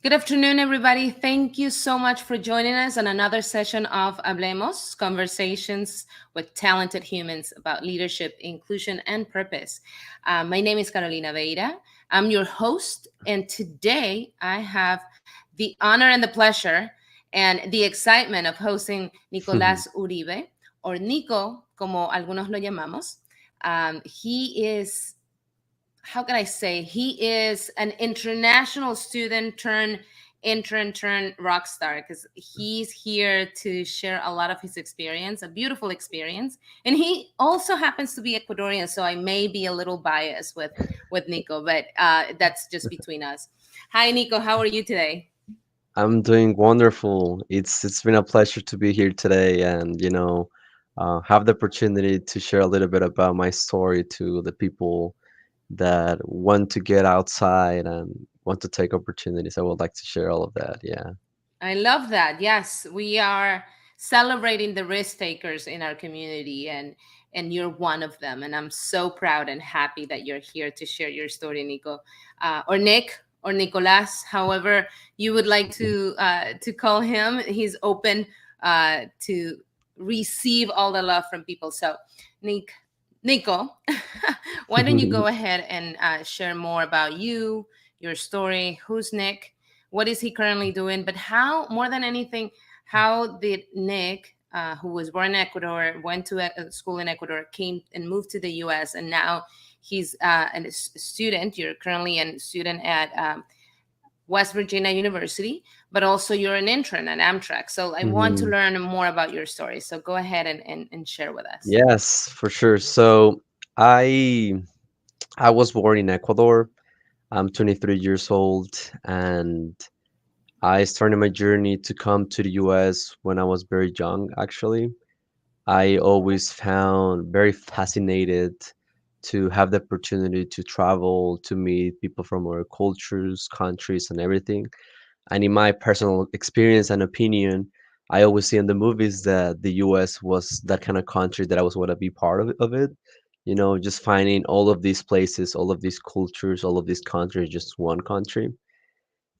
Good afternoon, everybody. Thank you so much for joining us on another session of Hablemos, conversations with talented humans about leadership, inclusion, and purpose. My name is Carolina Veira. I'm your host, and today I have the honor and the pleasure and the excitement of hosting Nicolas Uribe, or Nico, como algunos lo llamamos. He is how can I say, he is an international student turned intern turned rock star because he's here to share a lot of his experience, a beautiful experience. And he also happens to be Ecuadorian, so I may be a little biased with Nico, but that's just between us. Hi, Nico. How are you today? I'm doing wonderful. It's been a pleasure to be here today and have the opportunity to share a little bit about my story to the people that want to get outside and want to take opportunities. I would like to share all of that. Yeah. I love that. Yes, we are celebrating the risk takers in our community, and you're one of them. And I'm so proud and happy that you're here to share your story, Nico, or Nick, or Nicolas, however you would like to call him. He's open to receive all the love from people. So, Nick, Nico, why don't you go ahead and share more about you, your story? Who's Nick? What is he currently doing? But how, more than anything, how did Nick, who was born in Ecuador, went to school in Ecuador, came and moved to the U.S., and now he's a student. You're currently a student at West Virginia University, but also you're an intern at Amtrak. So I want to Mhm. learn more about your story. So go ahead and share with us. Yes, for sure. So I I was born in Ecuador. I'm 23 years old, and I started my journey to come to the US when I was very young, actually. I always found very fascinated to have the opportunity to travel, to meet people from other cultures, countries, and everything. And in my personal experience and opinion, I always see in the movies that the US was that kind of country that I was want to be part of it. Just finding all of these places, all of these cultures, all of these countries, just one country.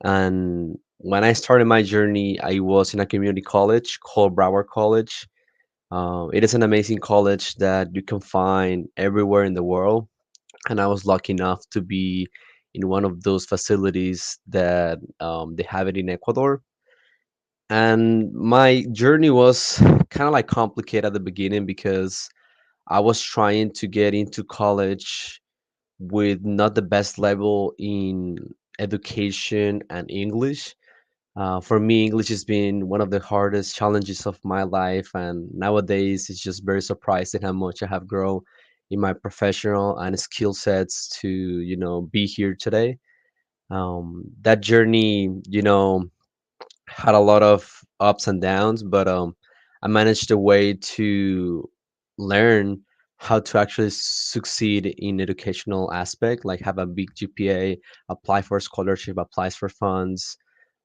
And when I started my journey, I was in a community college called Broward College. It is an amazing college that you can find everywhere in the world, and I was lucky enough to be in one of those facilities that they have it in Ecuador. And my journey was kind of like complicated at the beginning because I was trying to get into college with not the best level in education and English. For me, English has been one of the hardest challenges of my life, and nowadays it's just very surprising how much I have grown in my professional and skill sets to, be here today. That journey, had a lot of ups and downs, but I managed a way to learn how to actually succeed in educational aspect, like have a big GPA, apply for scholarship, applies for funds.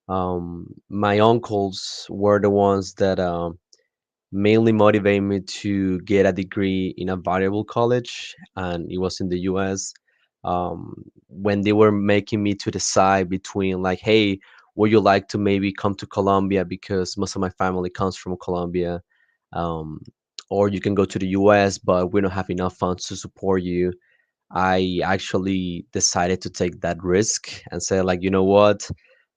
My uncles were the ones that mainly motivated me to get a degree in a variable college, and it was in the US. When they were making me to decide between, like, hey, would you like to maybe come to Colombia because most of my family comes from Colombia, um, or you can go to the US, but we don't have enough funds to support you. I actually decided to take that risk and say, like, you know what?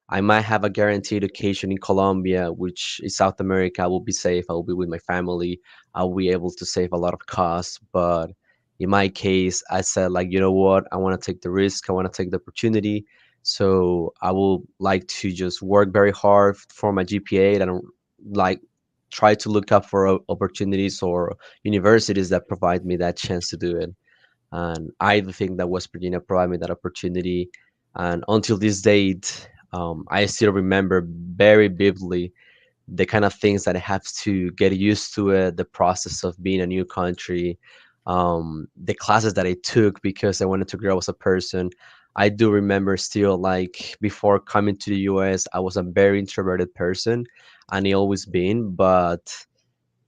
I might have a guaranteed education in Colombia, which is South America. I will be safe. I will be with my family. I'll be able to save a lot of costs. But in my case, I said, like, you know what? I want to take the risk. I want to take the opportunity. So I will like to just work very hard for my GPA and like try to look up for opportunities or universities that provide me that chance to do it. And I do think that West Virginia provided me that opportunity. And until this date, I still remember very vividly the kind of things that I have to get used to it, the process of being a new country, the classes that I took because I wanted to grow as a person. I do remember still, like, before coming to the US, I was a very introverted person, and I always been. But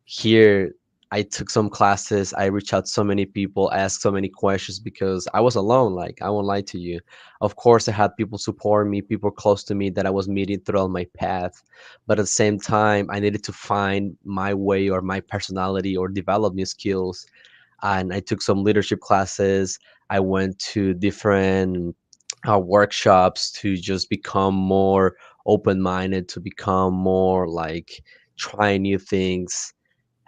here, I took some classes. I reached out to so many people, asked so many questions because I was alone. Like, I won't lie to you. Of course, I had people support me, people close to me that I was meeting throughout my path. But at the same time, I needed to find my way or my personality or develop new skills. And I took some leadership classes. I went to different workshops to just become more open minded, to become more like trying new things.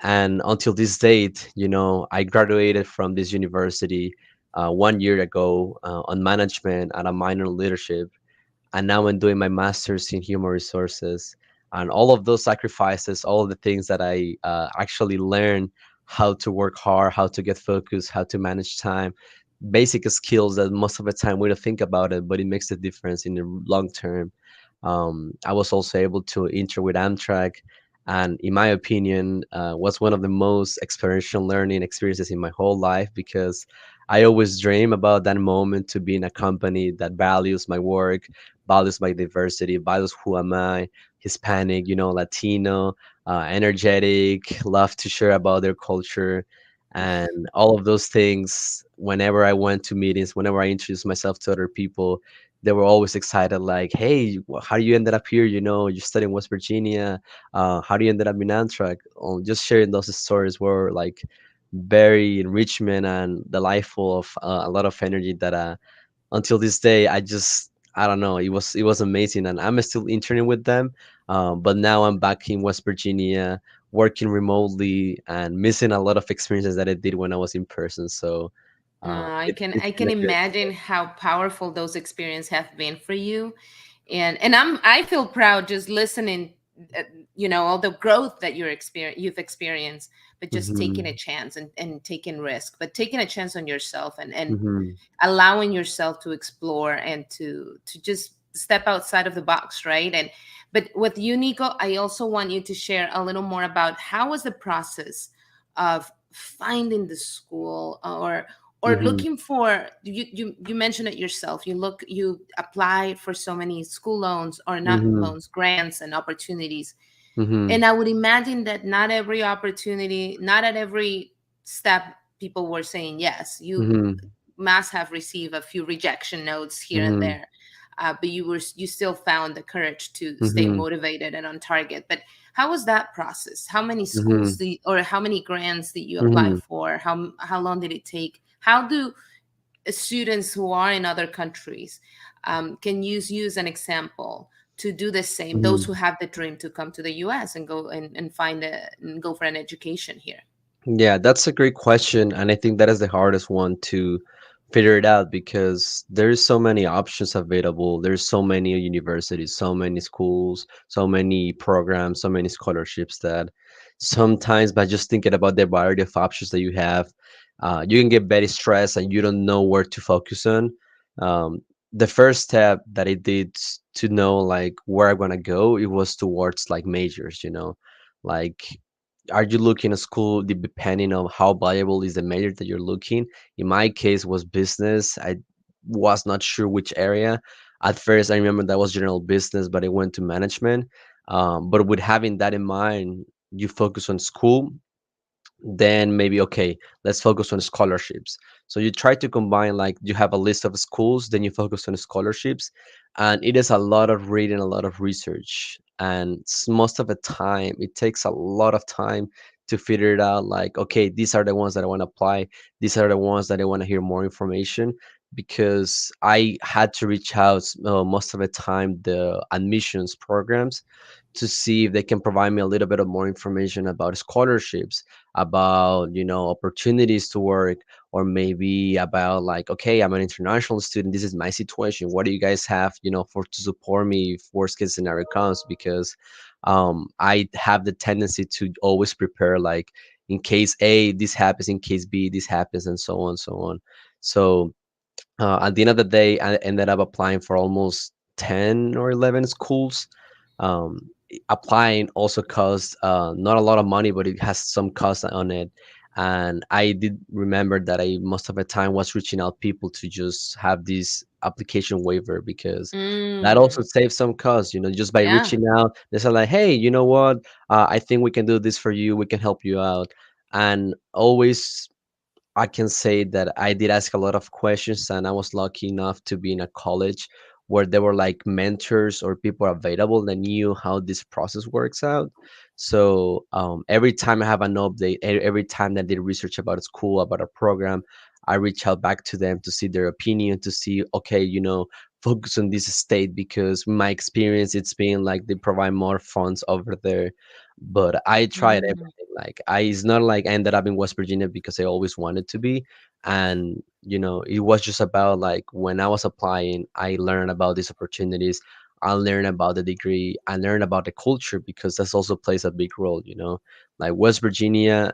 And until this date, I graduated from this university 1 year ago on management and a minor in leadership, and now I'm doing my master's in human resources. And all of those sacrifices, all of the things that I actually learned, how to work hard, how to get focused, how to manage time, basic skills that most of the time we don't think about it, but it makes a difference in the long term. I was also able to enter with Amtrak, and in my opinion, was one of the most experiential learning experiences in my whole life, because I always dream about that moment to be in a company that values my work, values my diversity, values who am I, Hispanic, Latino, energetic, love to share about their culture, and all of those things. Whenever I went to meetings, whenever I introduced myself to other people, they were always excited, like, "Hey, how you ended up here? You studied in West Virginia. How do you ended up in Amtrak?" Just sharing those stories were like very enrichment and delightful of a lot of energy that until this day I don't know, it was amazing, and I'm still interning with them, but now I'm back in West Virginia working remotely and missing a lot of experiences that I did when I was in person. So I it's can been a great. imagine how powerful those experiences have been for you, and I feel proud just listening. uh, all the growth that you've experienced, but just taking a Hmm. chance and taking risk, but taking a chance on yourself and Hmm. allowing yourself to explore and to just step outside of the box, right? And but with you, Nico, I also want you to share a little more about how was the process of finding the school, or Hmm. looking for, you mentioned it yourself, you apply for so many school loans, or not Hmm. loans, grants and opportunities. Hmm. And I would imagine that not every opportunity, not at every step, people were saying yes. You Hmm. must have received a few rejection notes here and Hmm. there, but you still found the courage to stay Hmm. motivated and on target. But how was that process? How many schools Hmm. or how many grants did you apply Hmm. for? How long did it take? How do students who are in other countries, can use an example to do the same, those who Hmm. have the dream to come to the US and go and find and go for an education here? Yeah, that's a great question, and I think that is the hardest one to figure it out, because there's so many options available. There's so many universities, so many schools, so many programs, so many scholarships that sometimes by just thinking about the variety of options that you have, you can get very stressed and you don't know where to focus on. Um, the first step that I did to know like where I'm gonna go, it was towards like majors, like, are you looking at school depending on how valuable is the major that you're looking? In my case was business. I was not sure which area. At first I remember that was general business, but I went to management. But with having that in mind, you focus on school, then maybe okay, let's focus on scholarships. So you try to combine, like, you have a list of schools, then you focus on scholarships, and it is a lot of reading, a lot of research, and most of the time it takes a lot of time to figure it out, like, okay, these are the ones that I want to apply, these are the ones that I want to hear more information, because I had to reach out most of the time the admissions programs to see if they can provide me a little bit of more information about scholarships, about opportunities to work, or maybe about, like, okay, I'm an international student, this is my situation, what do you guys have for to support me if worst case scenario comes, because I have the tendency to always prepare, like, in case A this happens, in case B this happens, and so on, so on. So at the end of the day, I ended up applying for almost 10 or 11 schools. Applying also costs not a lot of money, but it has some cost on it. And I did remember that I most of the time was reaching out people to just have this application waiver, because that also Mm, saves some cost, just by yeah. reaching out. They say like, hey, you know what? I think we can do this for you. We can help you out. And always I can say that I did ask a lot of questions, and I was lucky enough to be in a college where there were like mentors or people available that knew how this process works out. So every time I have an update, every time that I did research about a school, about a program, I reach out back to them to see their opinion, to see, okay, focus on this state because my experience, it's been like they provide more funds over there. But I tried Mm, everything. Like it's not like I ended up in West Virginia because I always wanted to be. And it was just about like when I was applying, I learned about these opportunities. I learned about the degree. I learned about the culture because that's also plays a big role. Like West Virginia,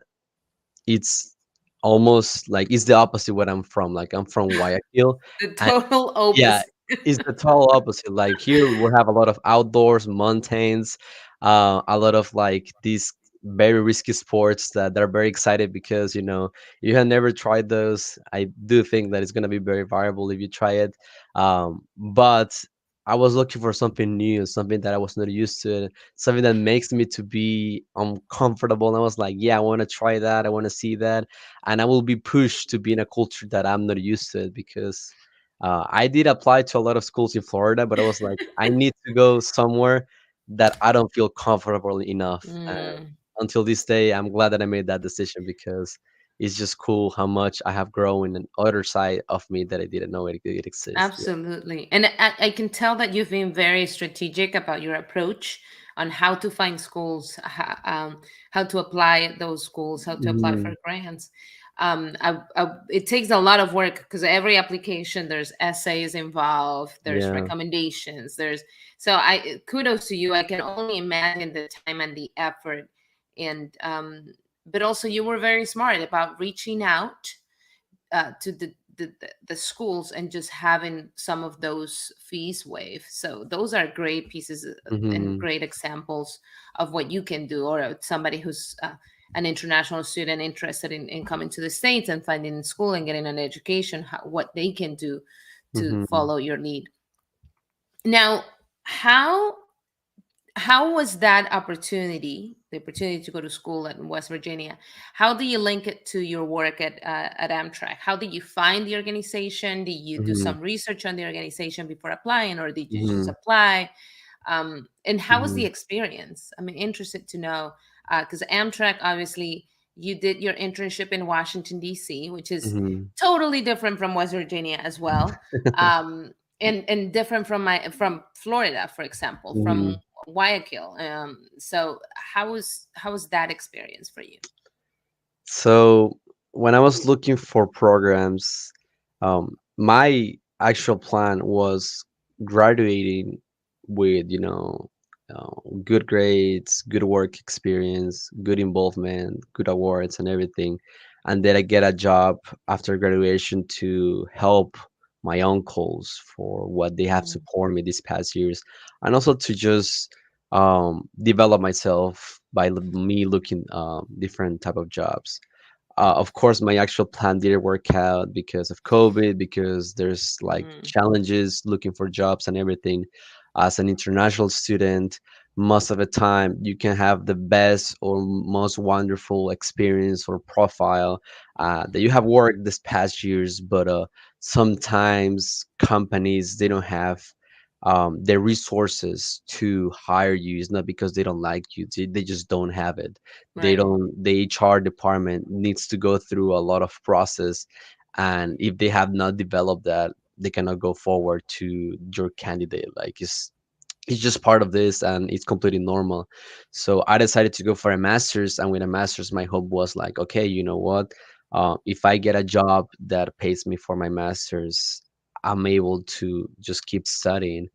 it's almost like it's the opposite what I'm from. Like I'm from Guayaquil, the and total yeah, opposite. it's the total opposite. Like here we have a lot of outdoors, mountains, a lot of like these very risky sports that they're very excited because you have never tried those. I do think that it's gonna be very viable if you try it. But I was looking for something new, something that I was not used to, something that makes me to be uncomfortable. And I was like, yeah, I want to try that. I want to see that, and I will be pushed to be in a culture that I'm not used to because I did apply to a lot of schools in Florida, but I was like, I need to go somewhere that I don't feel comfortable enough. And Mm. until this day, I'm glad that I made that decision because it's just cool how much I have grown in other side of me that I didn't know it exists. Yeah. Absolutely. And I can tell that you've been very strategic about your approach on how to find schools, how to apply at those schools, how to apply for Mhm. grants. It takes a lot of work because every application, there's essays involved, there's Yeah. recommendations, so I kudos to you. I can only imagine the time and the effort. And, but also you were very smart about reaching out to the schools and just having some of those fees waived. So those are great pieces and Mhm. great examples of what you can do, or somebody who's an international student interested in coming to the States and finding school and getting an education, what they can do to Mhm. follow your lead. Now, how how was that opportunity, the opportunity to go to school in West Virginia, how do you link it to your work at Amtrak? How did you find the organization? Did you do Mhm. some research on the organization before applying, or did you just Mhm. apply? And how was the Mhm. experience? I'm interested to know, because Amtrak, obviously, you did your internship in Washington, D.C., which is Mhm. totally different from West Virginia as well. Um, and different from Florida, for example, from Mhm. Guayaquil. So how was that experience for you? So when I was looking for programs, my actual plan was graduating with, good grades, good work experience, good involvement, good awards, and everything, and then I get a job after graduation to help my uncles for what they have Mm, supported me these past years, and also to just develop myself by me looking different type of jobs. Of course, my actual plan didn't work out because of COVID, because there's like mm, challenges looking for jobs and everything. As an international student, most of the time you can have the best or most wonderful experience or profile that you have worked this past years, but sometimes companies they don't have the resources to hire you. It's not because they don't like you; they just don't have it. They right. don't. The HR department needs to go through a lot of process, and if they have not developed that, they cannot go forward to your candidate. Like it's just part of this, and it's completely normal. So I decided to go for a master's, and with a master's my hope was like, okay, you know what, if I get a job that pays me for my master's, I'm able to just keep studying.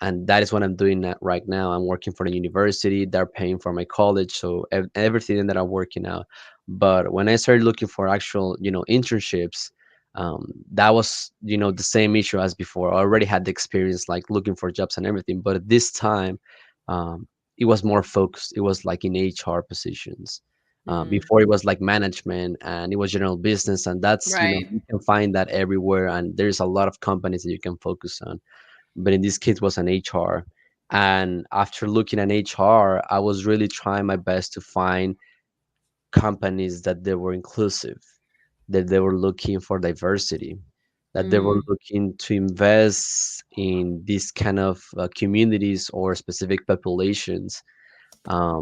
And that is what I'm doing right now. I'm working for the university, they're paying for my college, so everything that I'm working out. But when I started looking for actual internships, that was the same issue as before. I already had the experience like looking for jobs and everything, but this time um, it was more focused. It was like in HR positions. Mm, Before it was like management and it was general business, and that's right. you can find that everywhere, and there's a lot of companies that you can focus on. But in this case, it was an HR, and after looking at HR, I was really trying my best to find companies that they were inclusive, that they were looking for diversity, that they were Mm, looking to invest in these kind of communities or specific populations,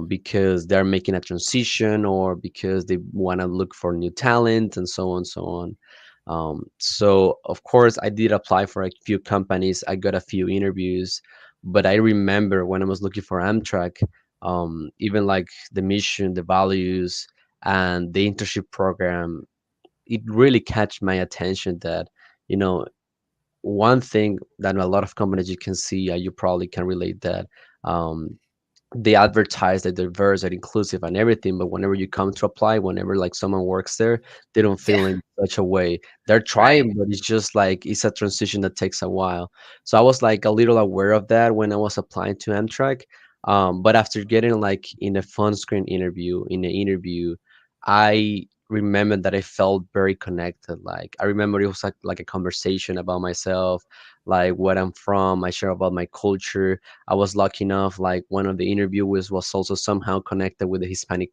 because they're making a transition or because they want to look for new talent and so on, so on. So of course I did apply for a few companies. I got a few interviews, but I remember when I was looking for Amtrak, even like the mission, the values, and the internship program, it really catch my attention that, you know, one thing that a lot of companies you can see, you probably can relate that, um, they advertise that they're diverse and inclusive and everything, but whenever you come to apply, whenever like someone works there, they don't yeah, feel in such a way. They're right. trying, but it's just like it's a transition that takes a while. So I was like a little aware of that when I was applying to Amtrak. But after getting like in a phone screen interview, in the interview, I remember that I felt very connected. Like I remember it was like a conversation about myself, like what I'm from. I share about my culture. I was lucky enough, like one of the interviewers was also somehow connected with the Hispanic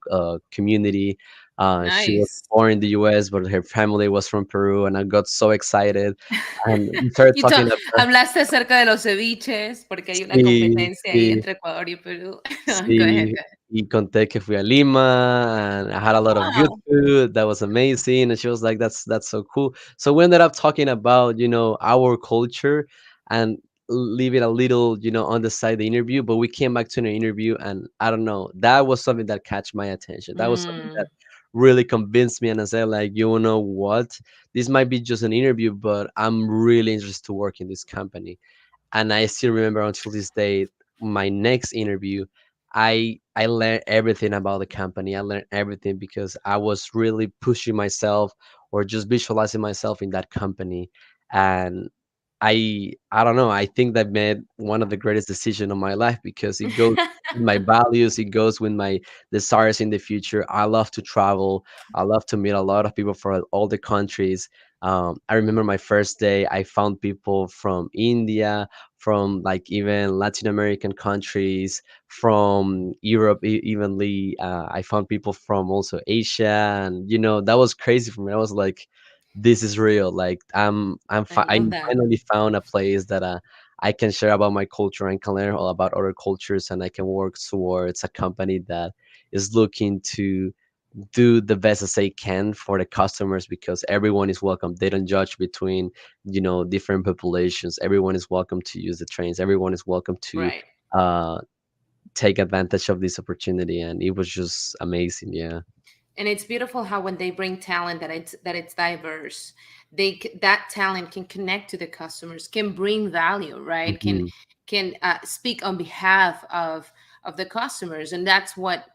community. She was Nice. born in the US, but her family was from Peru, and I got so excited. And we started Y talking about, hablaste acerca de los ceviches, porque hay una sí, competencia ahí sí, entre Ecuador y Perú. Go ahead, sí, go ahead. y conté que fui a Lima, and I had a lot of good Oh, food. That was amazing. And she was like, that's so cool." So we ended up talking about, our culture and leaving a little, on the side the interview, but we came back to the interview, and I don't know, that was something that catch my attention. That was something that mm, really convinced me, and I said, like, you know what? This might be just an interview, but I'm really interested to work in this company. And I still remember until this day, my next interview, I learned everything about the company. I learned everything because I was really pushing myself or just visualizing myself in that company. And I don't know, I think that made one of the greatest decisions of my life because it goes with my values, it goes with my desires in the future. I love to travel. I love to meet a lot of people from all the countries. I remember my first day, I found people from India, from like even Latin American countries, from Europe, evenly. I found people from also Asia, and that was crazy for me. I was like, "This is real." Like I I love that. finally found a place that I can share about my culture and can learn all about other cultures, and I can work towards a company that is looking to do the best as they can for the customers because everyone is welcome. They don't judge between, different populations. Everyone is welcome to use the trains. Everyone is welcome to Right. uh, take advantage of this opportunity. And it was just amazing. Yeah. And it's beautiful how when they bring talent that it's diverse, that talent can connect to the customers, can bring value, right? can Hmm. can speak on behalf of the customers, and that's what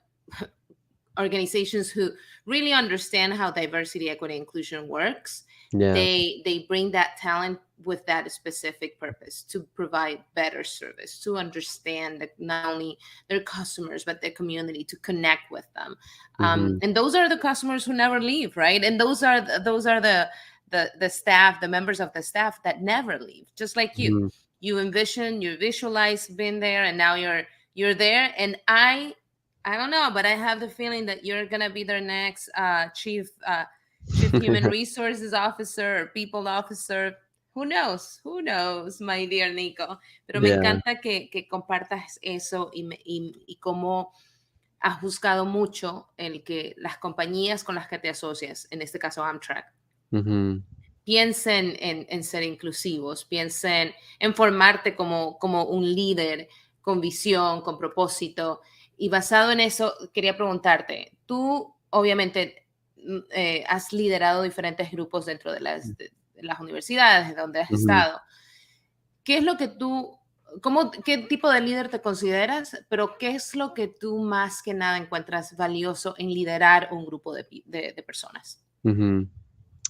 organizations who really understand how diversity, equity, inclusion works, Yeah. they bring that talent with that specific purpose to provide better service, to understand that not only their customers but their community, to connect with them. Hmm. And those are the customers who never leave, right? And those are the staff, the members of the staff that never leave, just like you. Hmm. You visualize being there, and now you're there. And I don't know, but I have the feeling that you're gonna be their next chief human resources officer or people officer. Who knows? Who knows, my dear Nico? Pero me Yeah. encanta que compartas eso y cómo has buscado mucho el que las compañías con las que te asocias, en este caso Amtrak, Hmm. piensen en ser inclusivos, piensen en formarte como un líder con visión, con propósito. Y basado en eso, quería preguntarte, tú obviamente has liderado diferentes grupos dentro de las universidades donde has Hmm. estado. ¿Qué es lo que tú, qué tipo de líder te consideras, pero qué es lo que tú más que nada encuentras valioso en liderar un grupo de personas? Hmm.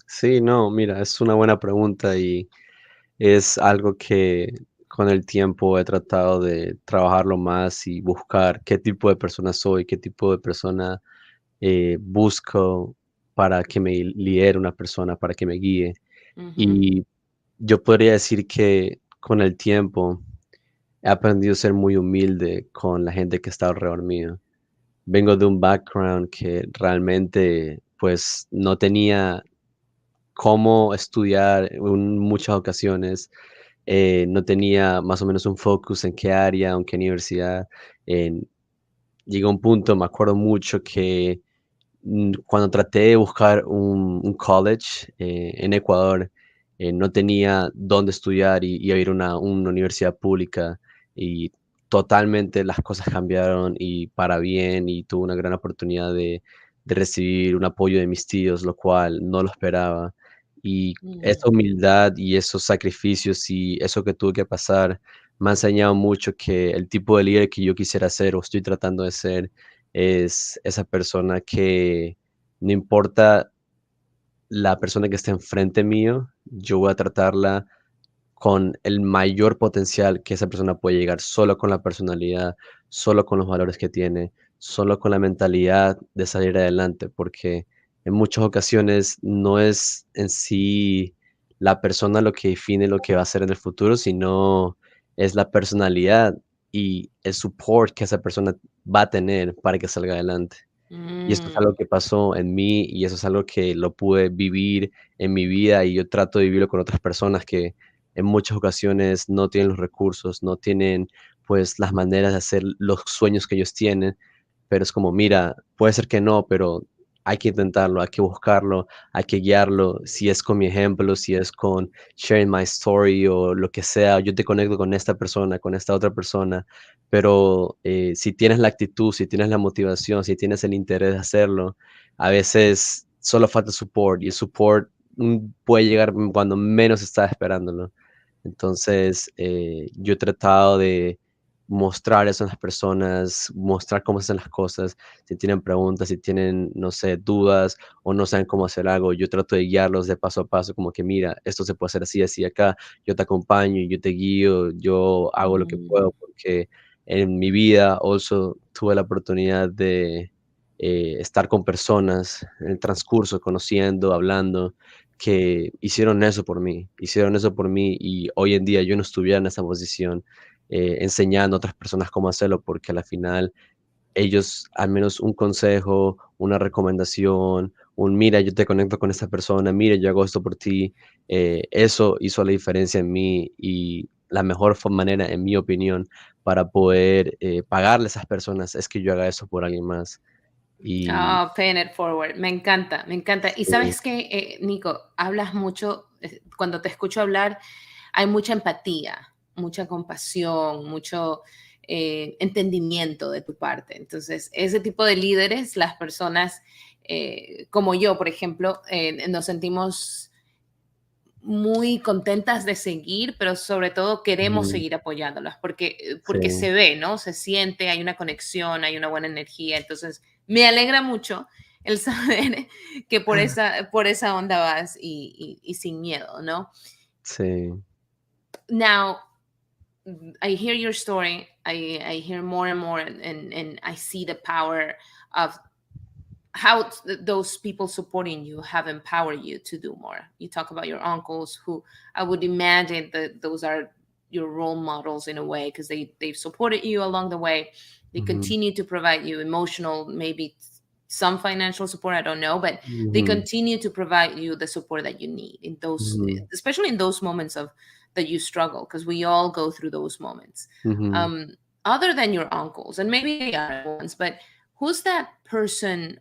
Sí, no, mira, es una buena pregunta y es algo que con el tiempo he tratado de trabajarlo más y buscar qué tipo de persona soy, qué tipo de persona busco para que me lidere una persona, para que me guíe. Ujú, Y yo podría decir que con el tiempo he aprendido a ser muy humilde con la gente que está alrededor mío, vengo de un background que realmente pues no tenía cómo estudiar en muchas ocasiones, no tenía más o menos un focus en qué área, en qué universidad. En, llegó un punto, me acuerdo mucho que cuando traté de buscar un college en Ecuador, no tenía dónde estudiar y ir a una universidad pública y totalmente las cosas cambiaron y para bien y tuve una gran oportunidad de recibir un apoyo de mis tíos, lo cual no lo esperaba. Y esa Mm, humildad y esos sacrificios y eso que tuve que pasar me ha enseñado mucho que el tipo de líder que yo quisiera ser o estoy tratando de ser es esa persona que no importa la persona que esté enfrente mío, yo voy a tratarla con el mayor potencial que esa persona puede llegar, solo con la personalidad, solo con los valores que tiene, solo con la mentalidad de salir adelante, porque en muchas ocasiones no es en sí la persona lo que define lo que va a hacer en el futuro, sino es la personalidad y el support que esa persona va a tener para que salga adelante. Y esto es mm, algo que pasó en mí y eso es algo que lo pude vivir en mi vida y yo trato de vivirlo con otras personas que en muchas ocasiones no tienen los recursos, no tienen pues las maneras de hacer los sueños que ellos tienen, pero es como, mira, puede ser que no, pero hay que intentarlo, hay que buscarlo, hay que guiarlo, si es con mi ejemplo, si es con sharing my story o lo que sea, yo te conecto con esta persona, con esta otra persona, pero si tienes la actitud, si tienes la motivación, si tienes el interés de hacerlo, a veces solo falta support y el support puede llegar cuando menos estás esperándolo. Entonces, yo he tratado de mostrar eso a las personas, mostrar cómo se hacen las cosas, si tienen preguntas, si tienen, no sé, dudas o no saben cómo hacer algo, yo trato de guiarlos de paso a paso, como que mira, esto se puede hacer así, así acá, yo te acompaño, yo te guío, yo hago lo que mm. puedo, porque en mi vida also tuve la oportunidad de estar con personas en el transcurso, conociendo, hablando, que hicieron eso por mí y hoy en día yo no estuviera en esa posición enseñando a otras personas cómo hacerlo, porque al final ellos, al menos un consejo, una recomendación, un mira, yo te conecto con esta persona, mira, yo hago esto por ti, eso hizo la diferencia en mí y la mejor manera, en mi opinión, para poder pagarle a esas personas es que yo haga eso por alguien más. Y Ah, paying it forward. Me encanta, me encanta. Y sí, sabes que, Nico, hablas mucho, cuando te escucho hablar, hay mucha empatía, mucha compasión, mucho entendimiento de tu parte. Entonces, ese tipo de líderes, las personas como yo, por ejemplo, nos sentimos muy contentas de seguir, pero sobre todo queremos ujú, seguir apoyándolas porque sí, se ve, ¿no? Se siente, hay una conexión, hay una buena energía. Entonces, me alegra mucho el saber que por esa onda vas y sin miedo, ¿no? sí, Now, I hear your story. I hear more and more, and I see the power of how those people supporting you have empowered you to do more. You talk about your uncles, who I would imagine that those are your role models in a way because they've supported you along the way. They ujú, continue to provide you emotional, maybe some financial support. I don't know, but they ujú, continue to provide you the support that you need in those, ujú, especially in those moments of that you struggle, because we all go through those moments. ujú. Um, Other than your uncles, and maybe the other ones, but who's that person,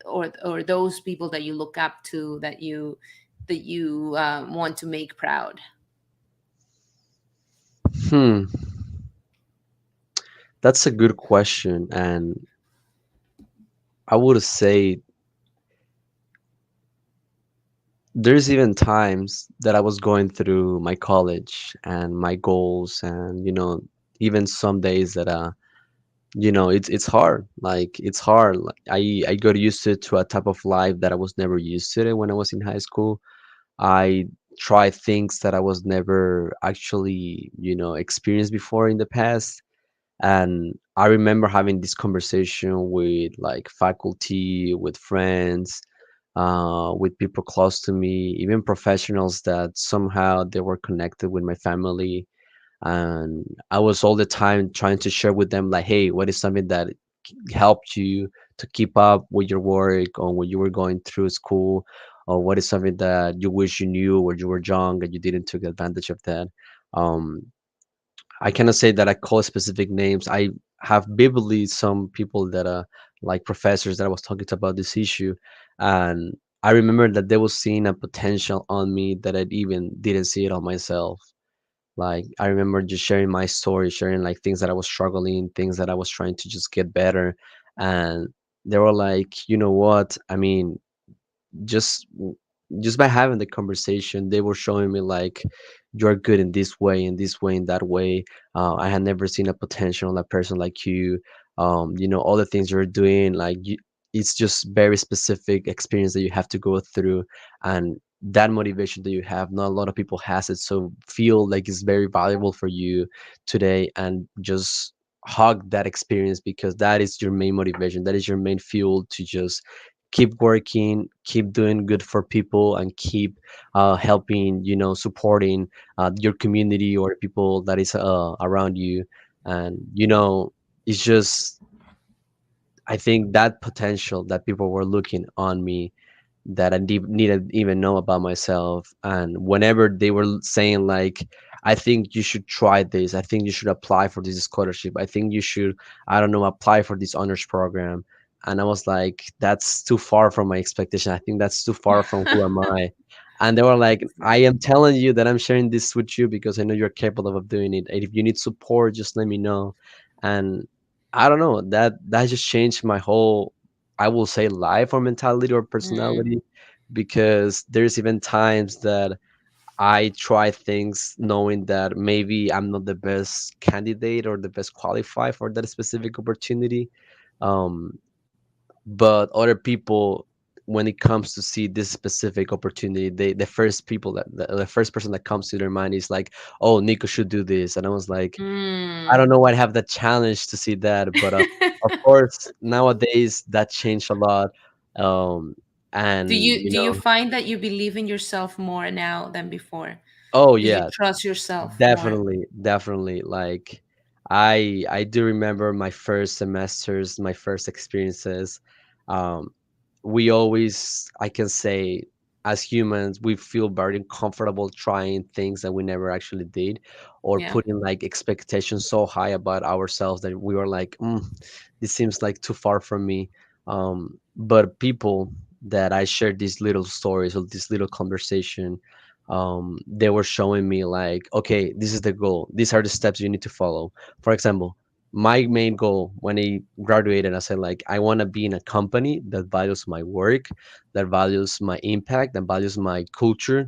or those people that you look up to, that you want to make proud? Hmm, that's a good question, and I would say there's even times that I was going through my college and my goals, and even some days that it's hard. Like it's hard. Like, I got used to a type of life that I was never used to when I was in high school. I tried things that I was never actually experienced before in the past. And I remember having this conversation with like faculty, with friends, with people close to me, even professionals that somehow they were connected with my family. And I was all the time trying to share with them, like, hey, what is something that helped you to keep up with your work or when you were going through school, or what is something that you wish you knew when you were young and you didn't take advantage of that? um, I cannot say that I call specific names. I have vividly some people that are like professors that I was talking to about this issue, and I remember that they was seeing a potential on me that I even didn't see it on myself. Like I remember just sharing my story, sharing like things that I was struggling, things that I was trying to just get better, and they were like, you know what? I mean, just just by having the conversation, they were showing me like you're good in this way, in this way, in that way. I had never seen a potential in a person like you. You know, all the things you're doing, like it's just very specific experience that you have to go through, and that motivation that you have, not a lot of people has it. So feel like it's very valuable for you today, and just hug that experience because that is your main motivation. That is your main fuel to just keep working, keep doing good for people, and keep helping, you know, supporting your community or people that is around you. And you know, it's just, I think that potential that people were looking on me that I needed even know about myself. And whenever they were saying like, I think you should try this. I think you should apply for this scholarship. I think you should, I don't know, apply for this honors program. And I was like, that's too far from my expectation. I think that's too far from who am I. And they were like, I am telling you that I'm sharing this with you because I know you're capable of doing it. And if you need support, just let me know. And I don't know, that just changed my whole, I will say, life or mentality or Mm, personality, because there's even times that I try things knowing that maybe I'm not the best candidate or the best qualified for that specific opportunity. Um, but other people, when it comes to see this specific opportunity, the first people that the first person that comes to their mind is like, oh, Nico should do this. And I was like, I don't mm. know why I have the challenge to see that, but of course nowadays that changed a lot. Um, and you Do you know, find that you believe in yourself more now than before? oh Do you yeah, trust yourself more? definitely, definitely. Like I do remember my first semesters, my first experiences. Um, we always, I can say, as humans, we feel very comfortable trying things that we never actually did, or Yeah. putting like expectations so high about ourselves that we were like, this seems like too far from me. But people that I shared these little stories or this little conversation, they were showing me like, okay, this is the goal, these are the steps you need to follow. For example, my main goal when I graduated, I said like, I want to be in a company that values my work, that values my impact, that values my culture,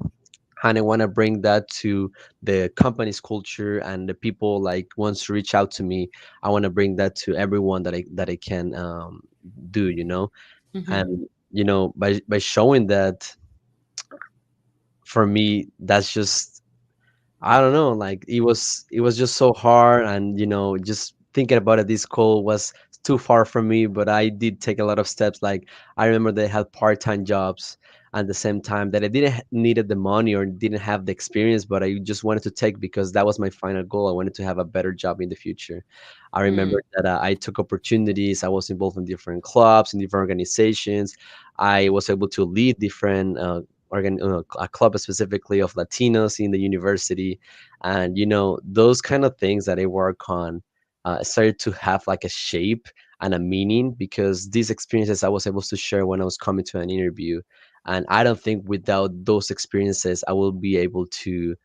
and I want to bring that to the company's culture, and the people like wants to reach out to me, I want to bring that to everyone that I can do, you know. Hmm. And you know, by showing that, for me, that's just, I don't know, like it was just so hard, and you know, just thinking about it, this call was too far from me, but I did take a lot of steps. Like I remember they had part-time jobs at the same time that I didn't needed the money or didn't have the experience, but I just wanted to take because that was my final goal. I wanted to have a better job in the future. I remember Mm, that I took opportunities. I was involved in different clubs, in different organizations. I was able to lead different a club specifically of Latinos in the university, and you know, those kind of things that I work on started to have like a shape and a meaning, because these experiences I was able to share when I was coming to an interview, and I don't think without those experiences I will be able to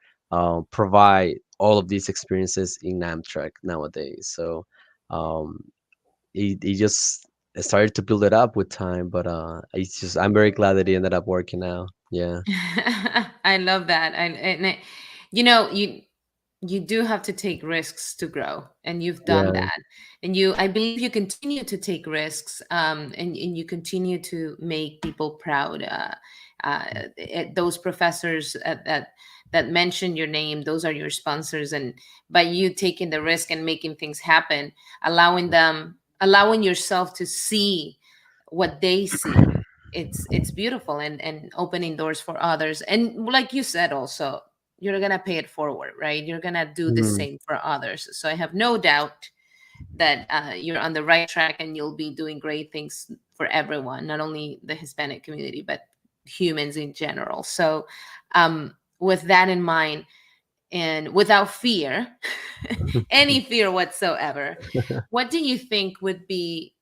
provide all of these experiences in Amtrak nowadays. So um, it just started to build it up with time, but it's just, I'm very glad that it ended up working out. Yeah. I love that. You know, you do have to take risks to grow, and you've done Yeah. that. And I believe you continue to take risks, and you continue to make people proud. Those professors that mention your name, those are your sponsors, and by you taking the risk and making things happen, allowing yourself to see what they see, it's beautiful, and opening doors for others. And like you said, also, you're gonna pay it forward, right? You're gonna do the Mhm. same for others. So I have no doubt that you're on the right track and you'll be doing great things for everyone, not only the Hispanic community, but humans in general. So, with that in mind, and without fear, any fear whatsoever, what do you think would be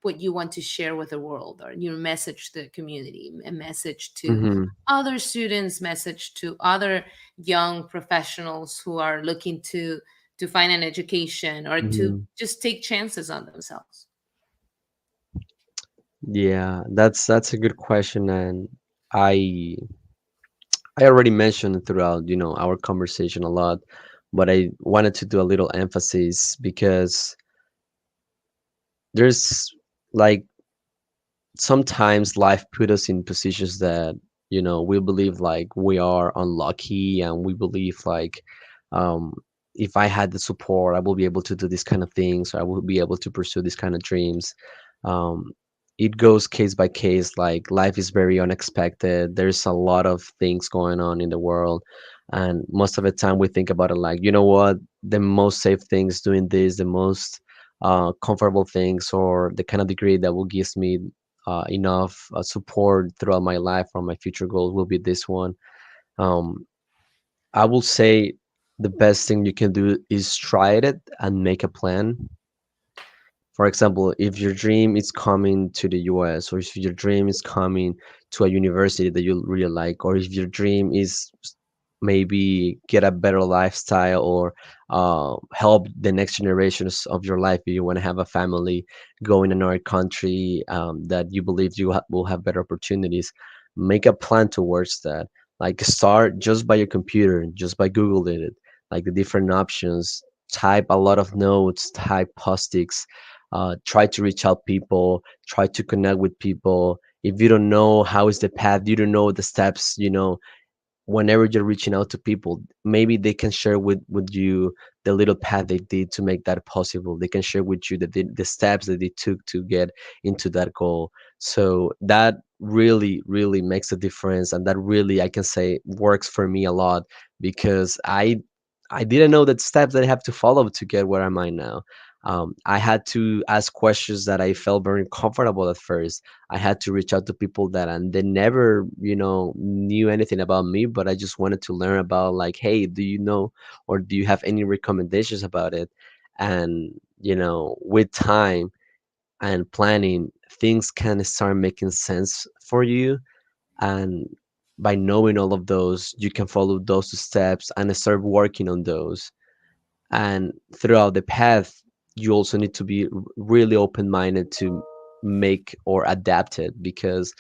what you want to share with the world, or your message to the community, a message to Hmm. other students, message to other young professionals who are looking to find an education or to Hmm. just take chances on themselves? Yeah, that's a good question, and I I already mentioned throughout, our conversation a lot, but I wanted to do a little emphasis because there's like sometimes life put us in positions that we believe like we are unlucky, and we believe like um if I had the support I will be able to do this kind of things, or I will be able to pursue these kind of dreams. um it goes case by case, like life is very unexpected, there's a lot of things going on in the world, and most of the time we think about it like, you know what, the most safe things doing this, the most comfortable things, or the kind of degree that will give me enough support throughout my life or my future goals will be this one. Um, I will say the best thing you can do is try it and make a plan. For example, if your dream is coming to the US, or if your dream is coming to a university that you really like, or if your dream is maybe get a better lifestyle, or help the next generations of your life, if you want to have a family, go in another country that you believe will have better opportunities, make a plan towards that. Like start just by your computer, just by Googling it, like the different options, type a lot of notes, type post-its, try to reach out people, try to connect with people. If you don't know how is the path, you don't know the steps, whenever you're reaching out to people, maybe they can share with you the little path they did to make that possible. They can share with you the steps that they took to get into that goal. So that really really makes a difference, and that really, I can say, works for me a lot, because I didn't know the steps that I have to follow to get where am I now. I had to ask questions that I felt very comfortable at first. I had to reach out to people that, and they never, knew anything about me, but I just wanted to learn about like, hey, do you know, or do you have any recommendations about it? And, with time and planning, things can start making sense for you. And by knowing all of those, you can follow those steps and start working on those. And throughout the path, you also need to be really open-minded to make or adapt it, because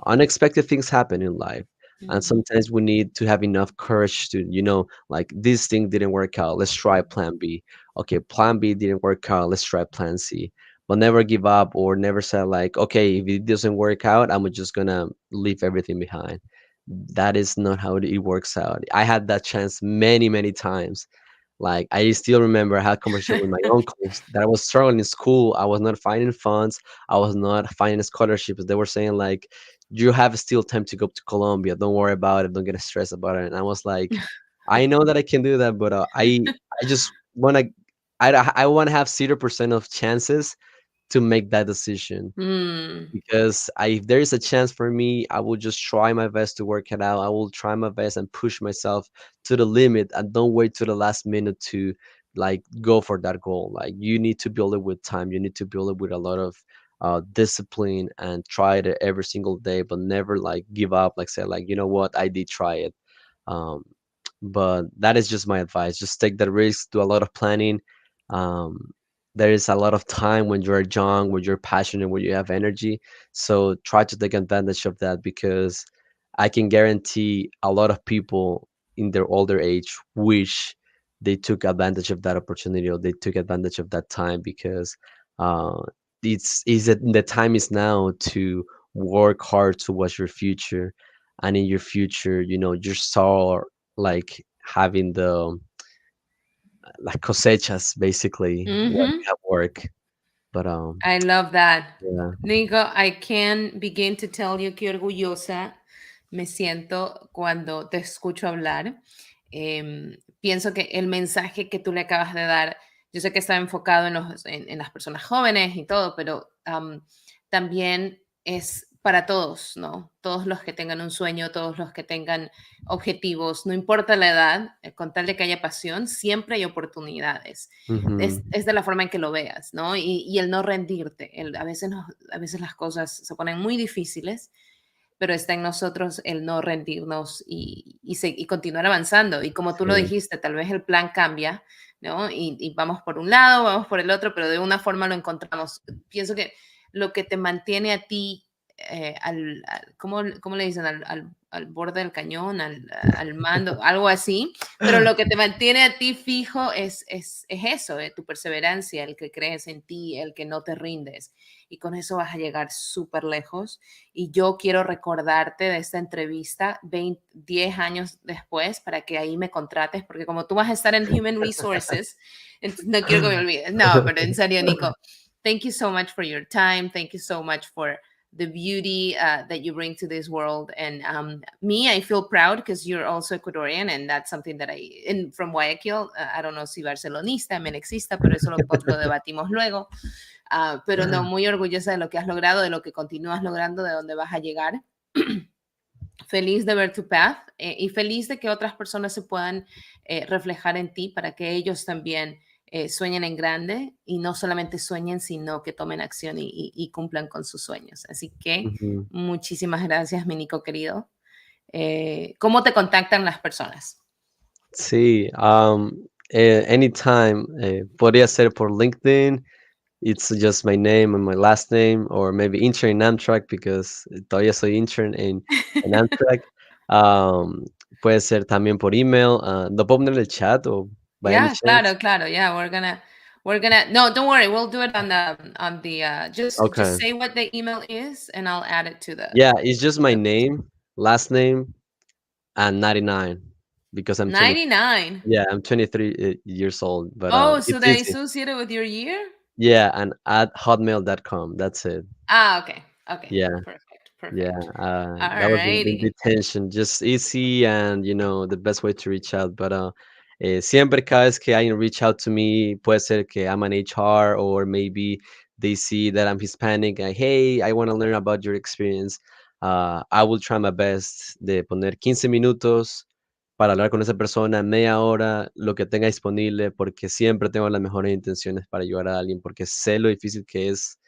unexpected things happen in life, and Mhm. sometimes we need to have enough courage to, like, this thing didn't work out, let's try plan B. Okay, plan B didn't work out, let's try plan C. But never give up, or never say like, okay, if it doesn't work out, I'm just gonna leave everything behind. That is not how it works out. I had that chance many many times. Like, I still remember I had conversation with my uncles that I was struggling in school. I was not finding funds. I was not finding scholarships. They were saying like, "You have still time to go to Colombia. Don't worry about it. Don't get stressed about it." And I was like, "I know that I can do that, but I just wanna I want to have 0% of chances to make that decision." Mm. Because if there is a chance for me, I will just try my best to work it out. I will try my best and push myself to the limit, and don't wait to the last minute to like go for that goal. Like, you need to build it with time. You need to build it with a lot of discipline, and try it every single day, but never like give up. Like, say like, you know what, I did try it. Um, but that is just my advice. Just take that risk, do a lot of planning. Um, there is a lot of time when you're young, when you're passionate, when you have energy. So try to take advantage of that, because I can guarantee a lot of people in their older age wish they took advantage of that opportunity, or they took advantage of that time, because uh, it's is it the time is now to work hard towards your future. And in your future, you start like having the like cosechas, basically, what Hmm. you have work. But I love that. yeah. Nico, I can begin to tell you qué orgullosa me siento cuando te escucho hablar. Pienso que el mensaje que tú le acabas de dar yo sé que está enfocado en las personas jóvenes y todo, pero también es para todos, ¿no? Todos los que tengan un sueño, todos los que tengan objetivos, no importa la edad, con tal de que haya pasión, siempre hay oportunidades. Ujú. Es de la forma en que lo veas, ¿no? Y el no rendirte. A veces las cosas se ponen muy difíciles, pero está en nosotros el no rendirnos y continuar avanzando. Y como tú lo Sí. dijiste, tal vez el plan cambia, ¿no? Y vamos por un lado, vamos por el otro, pero de una forma lo encontramos. Pienso que lo que te mantiene a ti, ¿cómo le dicen? Al borde del cañón, al mando, algo así, pero lo que te mantiene a ti fijo es eso, tu perseverancia, el que crees en ti, el que no te rindes. Y con eso vas a llegar súper lejos. Y yo quiero recordarte de esta entrevista 10 años después para que ahí me contrates, porque como tú vas a estar en Human Resources, entonces no quiero que me olvides. No, pero en serio, Nico, thank you so much for your time. Thank you so much for the beauty that you bring to this world. And I feel proud because you're also Ecuadorian, and that's something that and from Guayaquil, I don't know si barcelonista, menexista, pero eso lo debatimos luego. Pero no, muy orgullosa de lo que has logrado, de lo que continúas logrando, de dónde vas a llegar. Feliz de ver tu path y feliz de que otras personas se puedan reflejar en ti para que ellos también sueñen en grande y no solamente sueñen, sino que tomen acción y cumplan con sus sueños. Así que Ujú. muchísimas gracias, mi Nico querido. ¿Cómo te contactan las personas? Sí, anytime, podría ser por LinkedIn. It's just my name and my last name, or maybe intern in Amtrak because todavía soy intern en Amtrak. Um, Puede ser también por email. ¿Lo puedo poner en el chat o by any Yeah, chance? claro, claro. Yeah, we're gonna. No, don't worry. We'll do it on the. Just Okay. say what the email is, and I'll add it to the Yeah, it's just my name, last name, and 99 because I'm 20. 99. Yeah, I'm 23 years old, but Oh, so it's they easy. associated with your year? Yeah, and at hotmail.com. That's it. Ah, okay. Okay. Yeah. Perfect. Yeah, Perfect. that was the Alrighty. intention, just easy and the best way to reach out. But siempre cada vez que alguien reach out to me, puede ser que I'm an HR or maybe they see that I'm Hispanic. Hey, I want to learn about your experience. I will try my best de poner 15 minutos para hablar con esa persona, media hora, lo que tenga disponible, porque siempre tengo las mejores intenciones para ayudar a alguien, porque sé lo difícil que es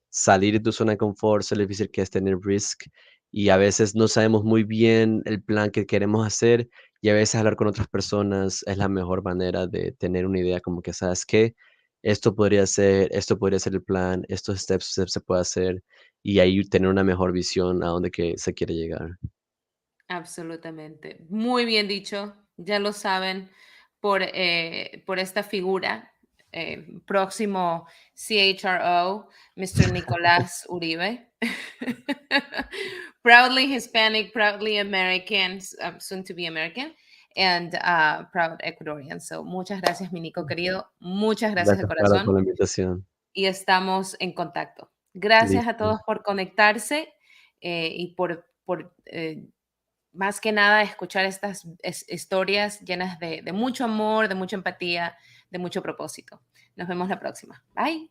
salir de tu zona de confort, sé lo difícil que es tener risk y a veces no sabemos muy bien el plan que queremos hacer y a veces hablar con otras personas es la mejor manera de tener una idea como que, ¿sabes qué? Esto podría ser el plan, estos steps se puede hacer y ahí tener una mejor visión a dónde que se quiere llegar. Absolutamente. Muy bien dicho. Ya lo saben por esta figura. Próximo CHRO, Mr. Nicolas Uribe. Proudly Hispanic, proudly American, soon to be American, and proud Ecuadorian. So, muchas gracias, mi Nico querido. Muchas gracias de Gracias, Caro, por corazón la invitación. y estamos en contacto. Gracias a Listo. todos por conectarse y por más que nada escuchar estas historias llenas de mucho amor, de mucha empatía, de mucho propósito. Nos vemos la próxima. Bye.